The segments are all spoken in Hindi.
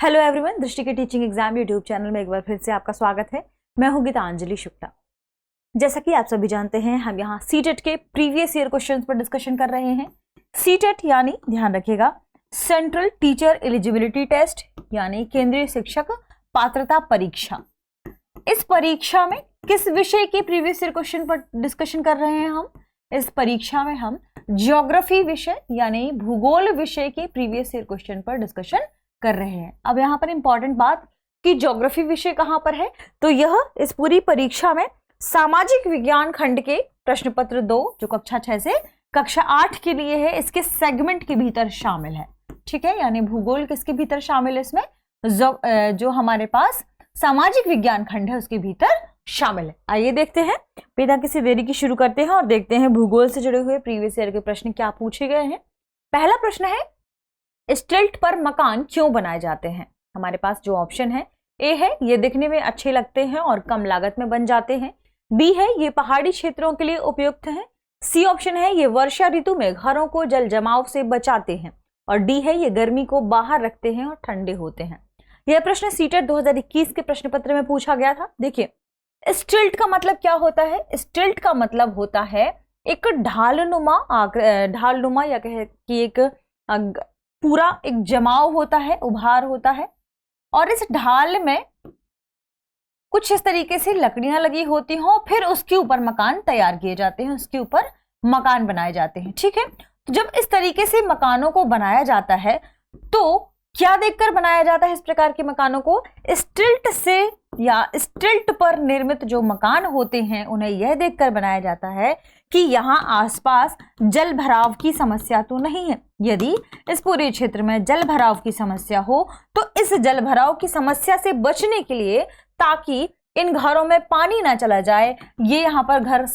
हेलो एवरीवन, दृष्टि के टीचिंग एग्जाम यूट्यूब चैनल में एक बार फिर से आपका स्वागत है। मैं हूं गीतांजलि शुक्ला। जैसा कि आप सभी जानते हैं, हम यहाँ सीटेट के प्रीवियस ईयर क्वेश्चंस पर डिस्कशन कर रहे हैं। सीटेट यानी, ध्यान रखिएगा, सेंट्रल टीचर एलिजिबिलिटी टेस्ट यानी केंद्रीय शिक्षक पात्रता परीक्षा। इस परीक्षा में किस विषय के प्रीवियस ईयर क्वेश्चन पर डिस्कशन कर रहे हैं हम? इस परीक्षा में हम ज्योग्राफी विषय यानी भूगोल विषय के प्रीवियस ईयर क्वेश्चन पर डिस्कशन कर रहे हैं। अब यहाँ पर इंपॉर्टेंट बात कि ज्योग्राफी विषय कहाँ पर है, तो यह इस पूरी परीक्षा में सामाजिक विज्ञान खंड के प्रश्न पत्र 2 जो कक्षा 6 से कक्षा 8 के लिए है, इसके सेगमेंट के भीतर शामिल है। ठीक है, यानी भूगोल किसके भीतर शामिल है? इसमें जो हमारे पास सामाजिक विज्ञान खंड है उसके भीतर शामिल है। आइए देखते हैं, बिना किसी देरी की शुरू करते हैं और देखते हैं भूगोल से जुड़े हुए प्रीवियस ईयर के प्रश्न क्या पूछे गए हैं। पहला प्रश्न है, स्टिल्ट पर मकान क्यों बनाए जाते हैं? हमारे पास जो ऑप्शन है, ए है ये दिखने में अच्छे लगते हैं और कम लागत में बन जाते हैं, बी है ये पहाड़ी क्षेत्रों के लिए उपयुक्त हैं, सी ऑप्शन है ये वर्षा ऋतु में घरों को जल जमाव से बचाते हैं, और डी है ये गर्मी को बाहर रखते हैं और ठंडे होते हैं। यह प्रश्न सीटेट 2021 के प्रश्न पत्र में पूछा गया था। देखिए, स्टिल्ट का मतलब क्या होता है? स्टिल्ट का मतलब होता है एक ढालनुमा या कहे कि एक पूरा एक जमाव होता है, उभार होता है, और इस ढाल में कुछ इस तरीके से लकड़ियां लगी होती हों, फिर उसके ऊपर मकान तैयार किए जाते हैं, उसके ऊपर मकान बनाए जाते हैं। ठीक है, तो जब इस तरीके से मकानों को बनाया जाता है तो क्या देखकर बनाया जाता है इस प्रकार के मकानों को? स्टिल्ट से या स्टिल्ट पर निर्मित जो मकान होते हैं उन्हें यह देखकर बनाया जाता है कि यहाँ आसपास जल भराव की समस्या तो नहीं है। यदि इस पूरे क्षेत्र में जल भराव की समस्या हो तो इस जल भराव की समस्या से बचने के लिए, ताकि इन घरों में पानी ना चला जाए, ये यहाँ पर घर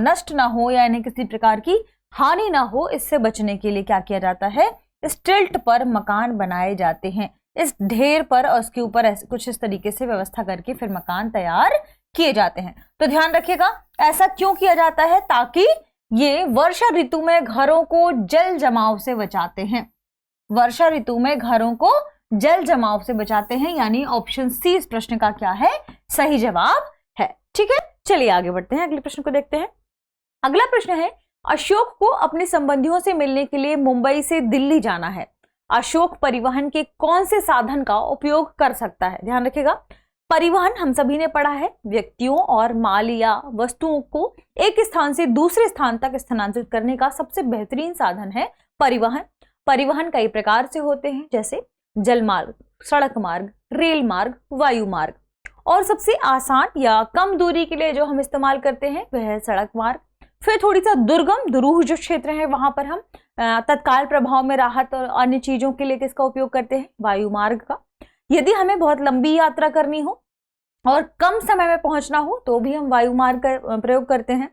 नष्ट ना हो या इन्हें किसी प्रकार की हानि ना हो, इससे बचने के लिए क्या किया जाता है? स्टिल्ट पर मकान बनाए जाते हैं। इस ढेर पर और उसके ऊपर कुछ इस तरीके से व्यवस्था करके फिर मकान तैयार किए जाते हैं। तो ध्यान रखिएगा, ऐसा क्यों किया जाता है? ताकि ये वर्षा ऋतु में घरों को जल जमाव से बचाते हैं। वर्षा ऋतु में घरों को जल जमाव से बचाते हैं, यानी ऑप्शन सी इस प्रश्न का क्या है? सही जवाब है। ठीक है, चलिए आगे बढ़ते हैं, अगले प्रश्न को देखते हैं। अगला प्रश्न है, अशोक को अपने संबंधियों से मिलने के लिए मुंबई से दिल्ली जाना है। अशोक परिवहन के कौन से साधन का उपयोग कर सकता है? ध्यान रखिएगा, परिवहन हम सभी ने पढ़ा है, व्यक्तियों और माल या वस्तुओं को एक स्थान से दूसरे स्थान तक स्थानांतरित करने का सबसे बेहतरीन साधन है परिवहन। परिवहन कई प्रकार से होते हैं, जैसे जल मार्ग, सड़क मार्ग, रेल मार्ग, वायु मार्ग, और सबसे आसान या कम दूरी के लिए जो हम इस्तेमाल करते हैं वह है सड़क मार्ग। फिर थोड़ी सा दुर्गम दुरूह जो क्षेत्र है वहां पर हम तत्काल प्रभाव में राहत और अन्य चीजों के लिए किसका उपयोग करते हैं? वायु मार्ग का। यदि हमें बहुत लंबी यात्रा करनी हो और कम समय में पहुंचना हो तो भी हम वायु मार्ग का प्रयोग करते हैं।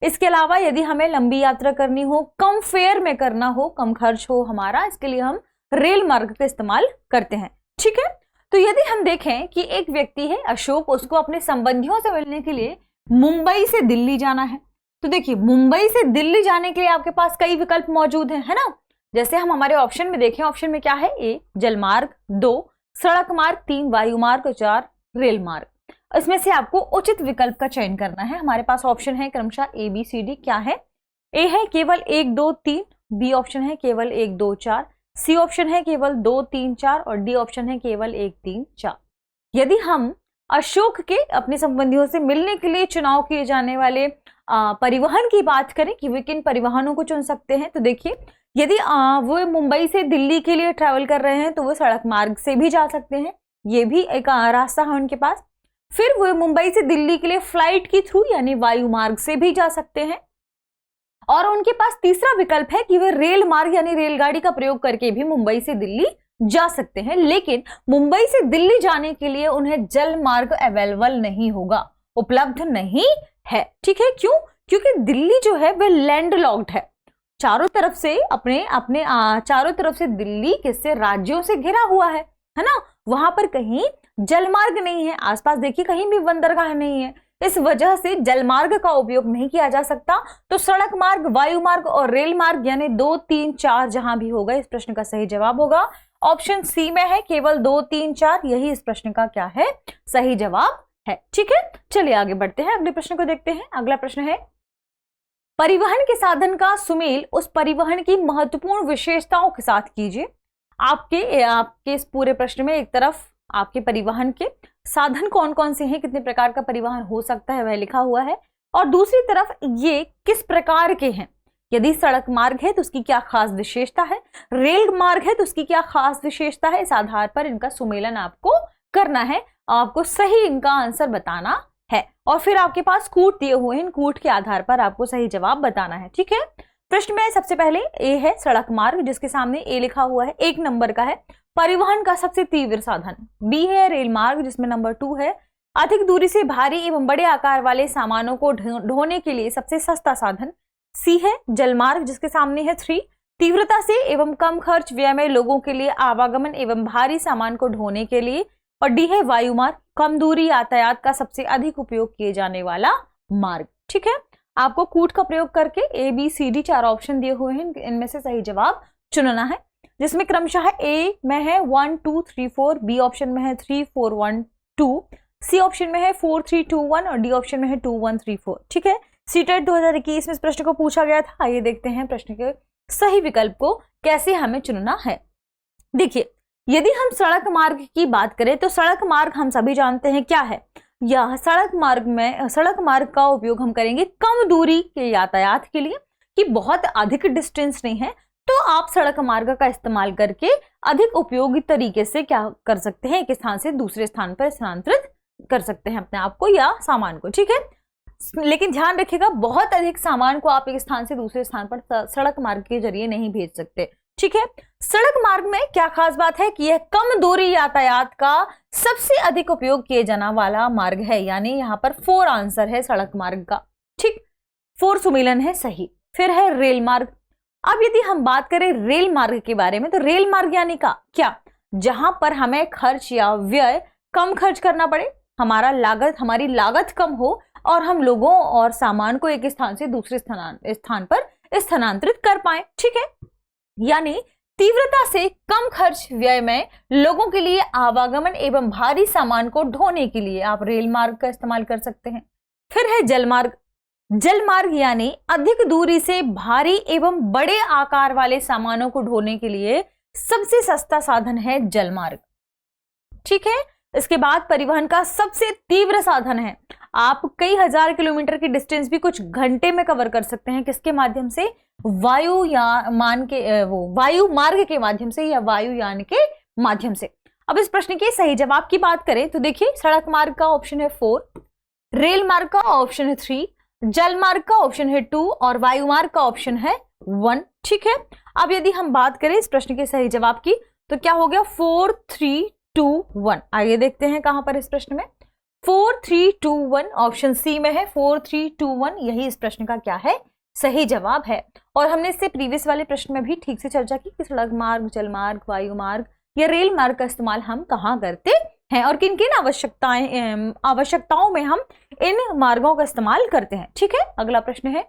इसके अलावा यदि हमें लंबी यात्रा करनी हो, कम फेयर में करना हो, कम खर्च हो हमारा, इसके लिए हम रेल मार्ग का इस्तेमाल करते हैं। ठीक है, तो यदि हम देखें कि एक व्यक्ति है अशोक, उसको अपने संबंधियों से मिलने के लिए मुंबई से दिल्ली जाना है, तो देखिए मुंबई से दिल्ली जाने के लिए आपके पास कई विकल्प मौजूद हैं, है ना। जैसे हम हमारे ऑप्शन में देखें, ऑप्शन में क्या है? ए जल मार्ग, 2 सड़क मार्ग, 3 वायु मार्ग, 4 रेल मार्ग। इसमें से आपको उचित विकल्प का चयन करना है। हमारे पास ऑप्शन है क्रमशः ए बी सी डी। क्या है? ए है केवल 1 2 3, बी ऑप्शन है केवल 1 2 4, सी ऑप्शन है केवल 2 3 4 और डी ऑप्शन है केवल 1 3 4। यदि हम अशोक के अपने संबंधियों से मिलने के लिए चुनाव किए जाने वाले परिवहन की बात करें कि वे किन परिवहनों को चुन सकते हैं, तो देखिए यदि वो मुंबई से दिल्ली के लिए ट्रैवल कर रहे हैं तो वो सड़क मार्ग से भी जा सकते हैं, ये भी एक रास्ता है उनके पास। फिर वो मुंबई से दिल्ली के लिए फ्लाइट के थ्रू यानी वायु मार्ग से भी जा सकते हैं, और उनके पास तीसरा विकल्प है कि वे रेल मार्ग यानी रेलगाड़ी का प्रयोग करके भी मुंबई से दिल्ली जा सकते हैं। लेकिन मुंबई से दिल्ली जाने के लिए उन्हें जल मार्ग अवेलेबल नहीं होगा, उपलब्ध नहीं है। ठीक है, क्यों? क्योंकि दिल्ली जो है वह लैंडलॉक्ड है, चारों तरफ से अपने चारों तरफ से दिल्ली किससे? राज्यों से घिरा हुआ है ना। वहां पर कहीं जलमार्ग नहीं है, आसपास देखिए कहीं भी बंदरगाह नहीं है, इस वजह से जलमार्ग का उपयोग नहीं किया जा सकता। तो सड़क मार्ग, वायु मार्ग और रेल मार्ग यानी 2 3 4 जहां भी होगा इस प्रश्न का सही जवाब होगा ऑप्शन सी में है केवल 2, 3, 4, यही इस प्रश्न का क्या है, सही जवाब है। ठीक है, चलिए आगे बढ़ते हैं, अगले प्रश्न को देखते हैं। अगला प्रश्न है, परिवहन के साधन का सुमेल उस परिवहन की महत्वपूर्ण विशेषताओं के साथ कीजिए। आपके इस पूरे प्रश्न में एक तरफ आपके परिवहन के साधन कौन कौन से हैं, कितने प्रकार का परिवहन हो सकता है वह लिखा हुआ है, और दूसरी तरफ ये किस प्रकार के हैं। यदि सड़क मार्ग है तो उसकी क्या खास विशेषता है, रेल मार्ग है तो उसकी क्या खास विशेषता है, इस आधार पर इनका सुमेलन आपको करना है, आपको सही इनका आंसर बताना है। और फिर आपके पास कूट दिए हुए हैं, इन कूट के आधार पर आपको सही जवाब बताना है। ठीक है, प्रश्न में सबसे पहले ए है सड़क मार्ग, जिसके सामने ए लिखा हुआ है, 1 नंबर का है परिवहन का सबसे तीव्र साधन। बी है रेल मार्ग, जिसमें नंबर 2 है अधिक दूरी से भारी एवं बड़े आकार वाले सामानों को ढोने के लिए सबसे सस्ता साधन। सी है जलमार्ग, जिसके सामने है 3 तीव्रता से एवं कम खर्च व्यय में लोगों के लिए आवागमन एवं भारी सामान को ढोने के लिए। और डी है वायुमार्ग, कम दूरी यातायात का सबसे अधिक उपयोग किए जाने वाला मार्ग। ठीक है, आपको कूट का प्रयोग करके A B C D 4 option दिए हुए हैं, इनमें से सही जवाब चुनना है, जिसमें क्रमशः ए में है 1 2 3 4, बी ऑप्शन में है 3 4 1 2, सी ऑप्शन में है 4 3 2 1 और डी ऑप्शन में है 2 1 3 4। ठीक है, सीटेट 2021 में इस प्रश्न को पूछा गया था। आइए देखते हैं प्रश्न के सही विकल्प को कैसे हमें चुनना है। देखिए, यदि हम सड़क मार्ग की बात करें तो सड़क मार्ग हम सभी जानते हैं क्या है, यह सड़क मार्ग का उपयोग हम करेंगे कम दूरी के यातायात के लिए, कि बहुत अधिक डिस्टेंस नहीं है तो आप सड़क मार्ग का इस्तेमाल करके अधिक उपयोगी तरीके से क्या कर सकते हैं, एक स्थान से दूसरे स्थान पर स्थानांतरित कर सकते हैं अपने आप को या सामान को। ठीक है, लेकिन ध्यान रखिएगा बहुत अधिक सामान को आप एक स्थान से दूसरे स्थान पर सड़क मार्ग के जरिए नहीं भेज सकते। ठीक है, सड़क मार्ग में क्या खास बात है कि यह कम दूरी यातायात का सबसे अधिक उपयोग किए जाने वाला मार्ग है, यानी यहां पर 4 आंसर है सड़क मार्ग का। ठीक, 4 सुमेलन है सही। फिर है रेल मार्ग। अब यदि हम बात करें रेल मार्ग के बारे में तो रेल मार्ग यानी का क्या, जहां पर हमें खर्च या व्यय कम खर्च करना पड़े, हमारी लागत कम हो और हम लोगों और सामान को एक स्थान से दूसरे स्थान पर स्थानांतरित कर पाए। ठीक है, यानी तीव्रता से कम खर्च व्यय में लोगों के लिए आवागमन एवं भारी सामान को ढोने के लिए आप रेल मार्ग का इस्तेमाल कर सकते हैं। फिर है जलमार्ग। जलमार्ग यानी अधिक दूरी से भारी एवं बड़े आकार वाले सामानों को ढोने के लिए सबसे सस्ता साधन है जलमार्ग। ठीक है, इसके बाद परिवहन का सबसे तीव्र साधन है, आप कई हजार किलोमीटर की डिस्टेंस भी कुछ घंटे में कवर कर सकते हैं, किसके माध्यम से, वायु मार्ग के माध्यम से या वायुयान के माध्यम से। अब इस प्रश्न के सही जवाब की बात करें तो देखिए, सड़क मार्ग का ऑप्शन है 4, रेल मार्ग का ऑप्शन है 3, जल मार्ग का ऑप्शन है 2 और वायु मार्ग का ऑप्शन है 1। ठीक है, अब यदि हम बात करें इस प्रश्न के सही जवाब की तो क्या हो गया, 4 3 2 1। आइए देखते हैं कहां पर इस प्रश्न में 4 3 2 1, ऑप्शन सी में है 4 3 2 1, यही इस प्रश्न का क्या है, सही जवाब है। और हमने इससे प्रीवियस वाले प्रश्न में भी ठीक से चर्चा की कि सड़क मार्ग, जल मार्ग, वायु मार्ग या रेल मार्ग का इस्तेमाल हम कहाँ करते हैं और किन किन आवश्यकताओं में हम इन मार्गों का इस्तेमाल करते हैं। ठीक है, अगला प्रश्न है,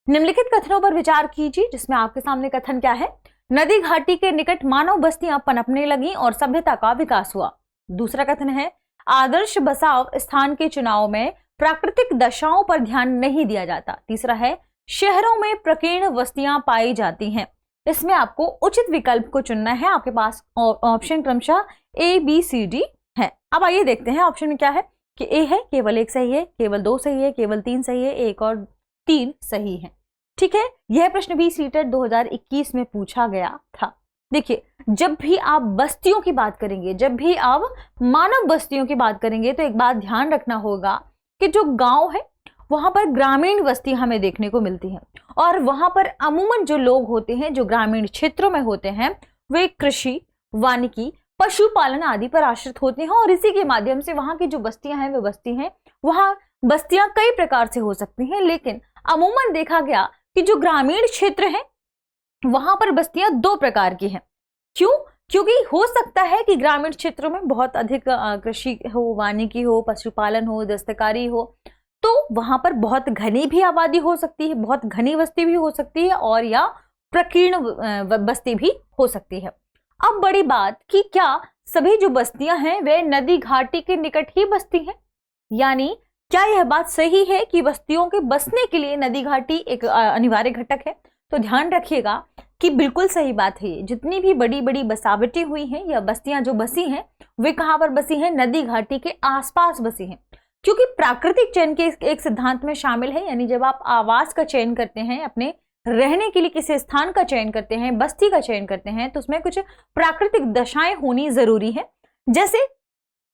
निम्नलिखित कथनों पर विचार कीजिए, जिसमें आपके सामने कथन क्या है, नदी घाटी के निकट मानव बस्तियां पनपने लगी और सभ्यता का विकास हुआ। दूसरा कथन है, आदर्श बसाव स्थान के चुनाव में प्राकृतिक दशाओं पर ध्यान नहीं दिया जाता। तीसरा है, शहरों में प्रकीर्ण बस्तियां पाई जाती हैं। इसमें आपको उचित विकल्प को चुनना है, आपके पास ऑप्शन क्रमशः ए बी सी डी है। अब आइए देखते हैं ऑप्शन में क्या है कि ए है केवल 1 सही है, केवल 2 सही है, केवल 3 सही है, 1 और 3 सही है। ठीक है, यह प्रश्न भी सीटेट 2021 में पूछा गया था। देखिए, जब भी आप बस्तियों की बात करेंगे, जब भी आप मानव बस्तियों की बात करेंगे तो एक बात ध्यान रखना होगा कि जो गांव है वहां पर ग्रामीण बस्ती हमें देखने को मिलती है और वहां पर अमूमन जो लोग होते हैं, जो ग्रामीण क्षेत्रों में होते हैं, वे कृषि, वानिकी, पशुपालन आदि पर आश्रित होते हैं और इसी के माध्यम से वहां की जो बस्तियां हैं वे बस्ती हैं। वहां बस्तियां कई प्रकार से हो सकती हैं, लेकिन अमूमन देखा गया कि जो ग्रामीण क्षेत्र है वहां पर बस्तियां 2 प्रकार की हैं। क्यों? क्योंकि हो सकता है कि ग्रामीण क्षेत्रों में बहुत अधिक कृषि हो, वानिकी हो, पशुपालन हो, दस्तकारी हो, तो वहां पर बहुत घनी भी आबादी हो सकती है, बहुत घनी बस्ती भी हो सकती है और या प्रकीर्ण बस्ती भी हो सकती है। अब बड़ी बात कि क्या सभी जो बस्तियां हैं वे नदी घाटी के निकट ही बसती हैं, यानी क्या यह बात सही है कि बस्तियों के बसने के लिए नदी घाटी एक अनिवार्य घटक है? तो ध्यान रखिएगा कि बिल्कुल सही बात है। जितनी भी बड़ी बड़ी बसावटें हुई हैं या बस्तियां जो बसी हैं वे कहां पर बसी हैं? नदी घाटी के आसपास बसी हैं, क्योंकि प्राकृतिक चयन के एक सिद्धांत में शामिल है। यानी जब आप आवास का चयन करते हैं, अपने रहने के लिए किसी स्थान का चयन करते हैं, बस्ती का चयन करते हैं, तो उसमें कुछ प्राकृतिक दशाएं होनी जरूरी है। जैसे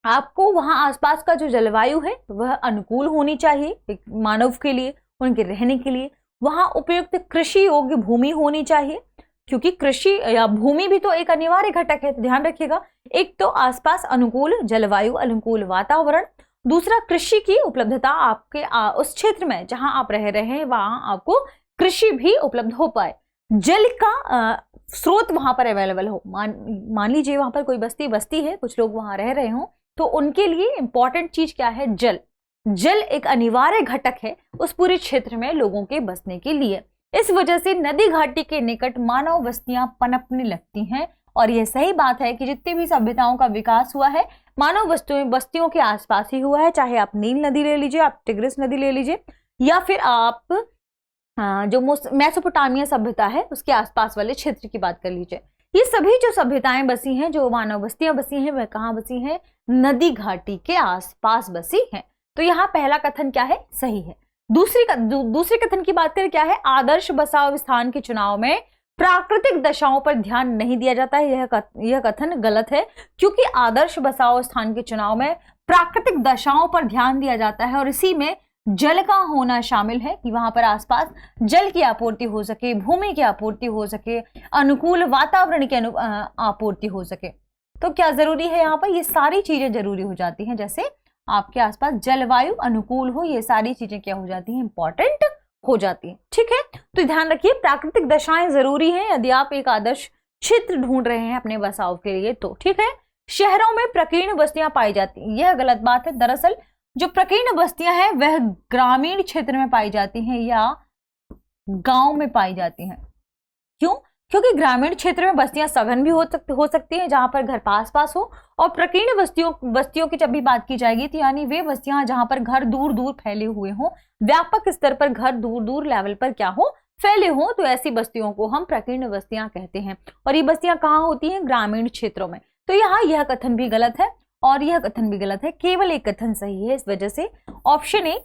आपको वहां आसपास का जो जलवायु है वह अनुकूल होनी चाहिए एक मानव के लिए, उनके रहने के लिए। वहां उपयुक्त कृषि योग्य भूमि होनी चाहिए, क्योंकि कृषि या भूमि भी तो एक अनिवार्य घटक है। तो ध्यान रखिएगा, एक तो आसपास अनुकूल जलवायु, अनुकूल वातावरण, दूसरा कृषि की उपलब्धता, आपके उस क्षेत्र में जहां आप रह रहे हैं वहां आपको कृषि भी उपलब्ध हो पाए, जल का स्रोत वहां पर अवेलेबल हो। मान लीजिए वहां पर कोई बस्ती है, कुछ लोग वहां रह रहे हों, तो उनके लिए इंपॉर्टेंट चीज क्या है? जल। जल एक अनिवार्य घटक है उस पूरे क्षेत्र में लोगों के बसने के लिए। इस वजह से नदी घाटी के निकट मानव बस्तियां पनपने लगती हैं। और यह सही बात है कि जितनी भी सभ्यताओं का विकास हुआ है मानव बस्तियों के आसपास ही हुआ है। चाहे आप नील नदी ले लीजिए, आप टिग्रिस नदी ले लीजिए, या फिर आप जो मेसोपोटामिया सभ्यता है उसके आसपास वाले क्षेत्र की बात कर लीजिए। ये सभी जो सभ्यताएं बसी हैं, जो मानव बस्तियां बसी हैं, वह कहाँ बसी हैं? नदी घाटी के आसपास बसी हैं। तो यहाँ पहला कथन क्या है? सही है। दूसरे कथन की बात करें, क्या है? आदर्श बसाव स्थान के चुनाव में प्राकृतिक दशाओं पर ध्यान नहीं दिया जाता है। यह कथन गलत है, क्योंकि आदर्श बसाव स्थान के चुनाव में प्राकृतिक दशाओं पर ध्यान दिया जाता है और इसी में जल का होना शामिल है कि वहां पर आसपास जल की आपूर्ति हो सके, भूमि की आपूर्ति हो सके, अनुकूल वातावरण की आपूर्ति हो सके। तो क्या जरूरी है यहाँ पर? ये सारी चीजें जरूरी हो जाती हैं। जैसे आपके आसपास जलवायु अनुकूल हो, ये सारी चीजें क्या हो जाती हैं? इंपॉर्टेंट हो जाती हैं। ठीक है, तो ध्यान रखिए प्राकृतिक दशाएं जरूरी हैं यदि आप एक आदर्श क्षेत्र ढूंढ रहे हैं अपने बसाव के लिए। तो ठीक है, शहरों में प्रकीर्ण बस्तियां पाई जाती हैं, यह गलत बात है। दरअसल जो प्रकीर्ण बस्तियां हैं वह ग्रामीण क्षेत्र में पाई जाती हैं या गांव में पाई जाती हैं। क्यों? क्योंकि ग्रामीण क्षेत्र में बस्तियां सघन भी हो सकती हैं जहां पर घर पास पास हो, और प्रकीर्ण बस्तियों की जब भी बात की जाएगी तो यानी वे बस्तियां जहां पर घर दूर दूर फैले हुए हों, व्यापक स्तर पर घर दूर दूर लेवल पर क्या हो? फैले हों, तो ऐसी बस्तियों को हम प्रकीर्ण बस्तियां कहते हैं। और ये बस्तियां कहाँ होती हैं? ग्रामीण क्षेत्रों में। तो यहाँ यह कथन भी गलत है और यह कथन भी गलत है, केवल एक कथन सही है। इस वजह से ऑप्शन ए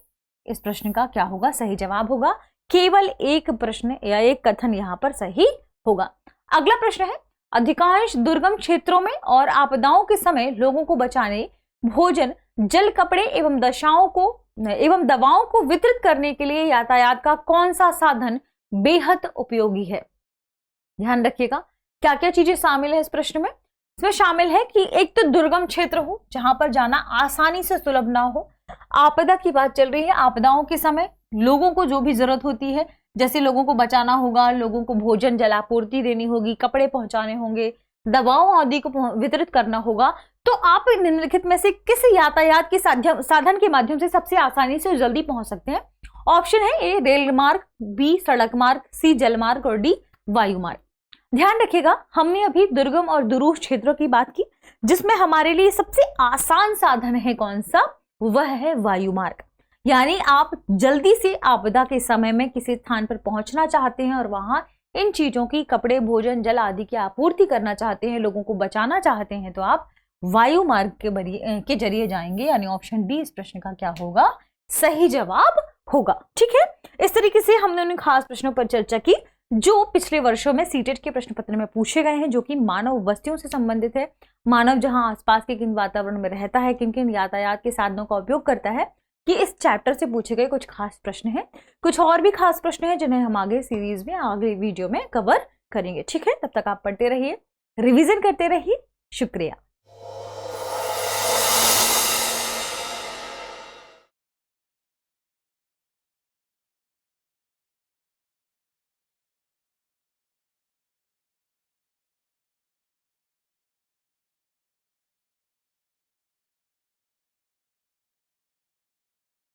इस प्रश्न का क्या होगा? सही जवाब होगा। केवल एक प्रश्न या एक कथन यहाँ पर सही होगा। अगला प्रश्न है, अधिकांश दुर्गम क्षेत्रों में और आपदाओं के समय लोगों को बचाने भोजन, जल, कपड़े एवं दवाओं को वितरित करने के लिए यातायात का कौन सा साधन बेहद उपयोगी है? ध्यान रखिएगा क्या क्या चीजें शामिल है इस प्रश्न में। इसमें शामिल है कि एक तो दुर्गम क्षेत्र हो जहां पर जाना आसानी से सुलभ ना हो। आपदा की बात चल रही है, आपदाओं के समय लोगों को जो भी जरूरत होती है, जैसे लोगों को बचाना होगा, लोगों को भोजन जलापूर्ति देनी होगी, कपड़े पहुंचाने होंगे, दवाओं आदि को वितरित करना होगा, तो आप निम्नलिखित में से किस यातायात के साधन के माध्यम से सबसे आसानी से जल्दी पहुंच सकते हैं? ऑप्शन है ए रेल मार्ग, बी सड़क मार्ग, सी जल मार्ग और डी वायु मार्ग। ध्यान रखिएगा, हमने अभी दुर्गम और दुरूह क्षेत्रों की बात की, जिसमें हमारे लिए सबसे आसान साधन है कौन सा? वह है वायु मार्ग। यानी आप जल्दी से आपदा के समय में किसी स्थान पर पहुंचना चाहते हैं और वहां इन चीजों की, कपड़े, भोजन, जल आदि की आपूर्ति करना चाहते हैं, लोगों को बचाना चाहते हैं, तो आप वायु मार्ग के जरिए जाएंगे। यानी ऑप्शन डी इस प्रश्न का क्या होगा? सही जवाब होगा। ठीक है, इस तरीके से हमने उन खास प्रश्नों पर चर्चा की जो पिछले वर्षों में सीटेट के प्रश्न पत्र में पूछे गए हैं, जो कि मानव बस्तियों से संबंधित है। मानव जहां आसपास के किन वातावरण में रहता है, किन किन यातायात के साधनों का उपयोग करता है, कि इस चैप्टर से पूछे गए कुछ खास प्रश्न हैं। कुछ और भी खास प्रश्न हैं जिन्हें हम आगे सीरीज में, आगे वीडियो में कवर करेंगे। ठीक है, तब तक आप पढ़ते रहिए, रिवीजन करते रहिए। शुक्रिया।